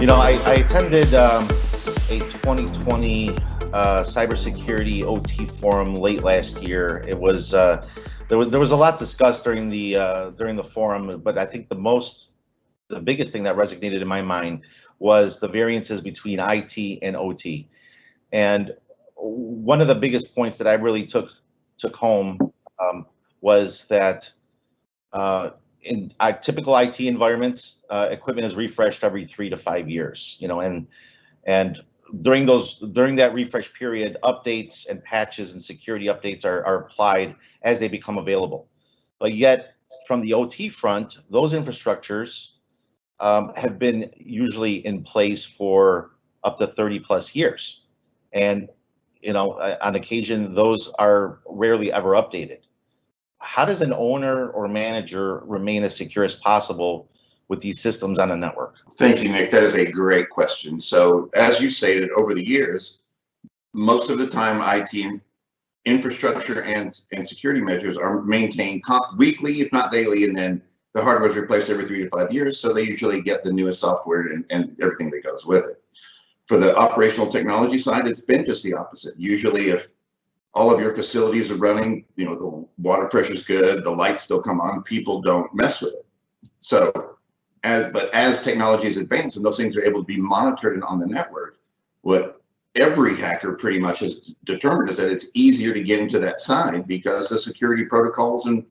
I attended a 2020 cybersecurity OT forum late last year. It was there was a lot discussed during the forum, but I think the biggest thing that resonated in my mind was the variances between IT and OT. And one of the biggest points that I really took home was that in typical IT environments, equipment is refreshed every 3 to 5 years. And during that refresh period, updates and patches and security updates are applied as they become available. But yet, from the OT front, those infrastructures have been usually in place for up to 30 plus years, and on occasion those are rarely ever updated. How does an owner or manager remain as secure as possible with these systems on a network? Thank you, Nick. That is a great question. So as you stated, over the years, most of the time IT infrastructure and security measures are maintained weekly, if not daily, and then the hardware is replaced every 3 to 5 years. So they usually get the newest software and everything that goes with it. For the operational technology side, it's been just the opposite. Usually if all of your facilities are running, the water pressure is good, the lights still come on, people don't mess with it. So, as technologies advance and those things are able to be monitored on the network, what every hacker pretty much has determined is that it's easier to get into that side because the security protocols and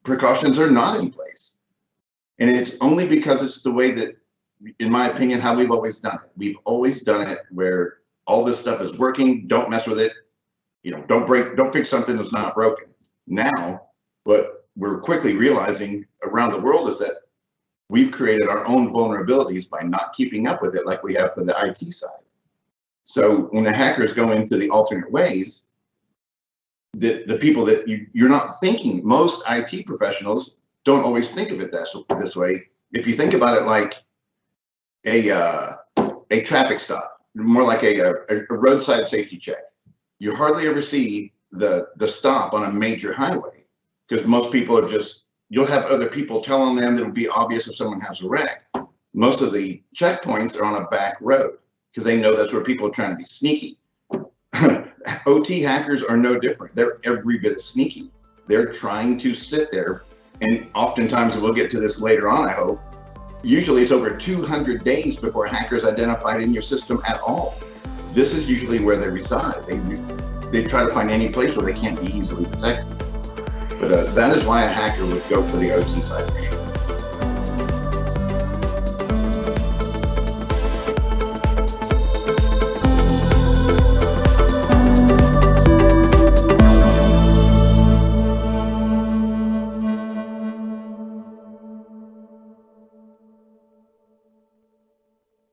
precautions are not in place. And it's only because it's the way that, in my opinion, how we've always done it. We've always done it where all this stuff is working, don't mess with it. Don't fix something that's not broken. Now, what we're quickly realizing around the world is that we've created our own vulnerabilities by not keeping up with it like we have for the IT side. So when the hackers go into the alternate ways, the people that you're not thinking, most IT professionals don't always think of it this way. If you think about it like a traffic stop, more like a roadside safety check. You hardly ever see the stop on a major highway because most people are you'll have other people telling them it'll be obvious if someone has a wreck. Most of the checkpoints are on a back road because they know that's where people are trying to be sneaky. OT hackers are no different. They're every bit as sneaky. They're trying to sit there, and oftentimes, and we'll get to this later on, I hope, usually it's over 200 days before a hacker is identified in your system at all. This is usually where they reside. They try to find any place where they can't be easily detected. But that is why a hacker would go for the OT side of things.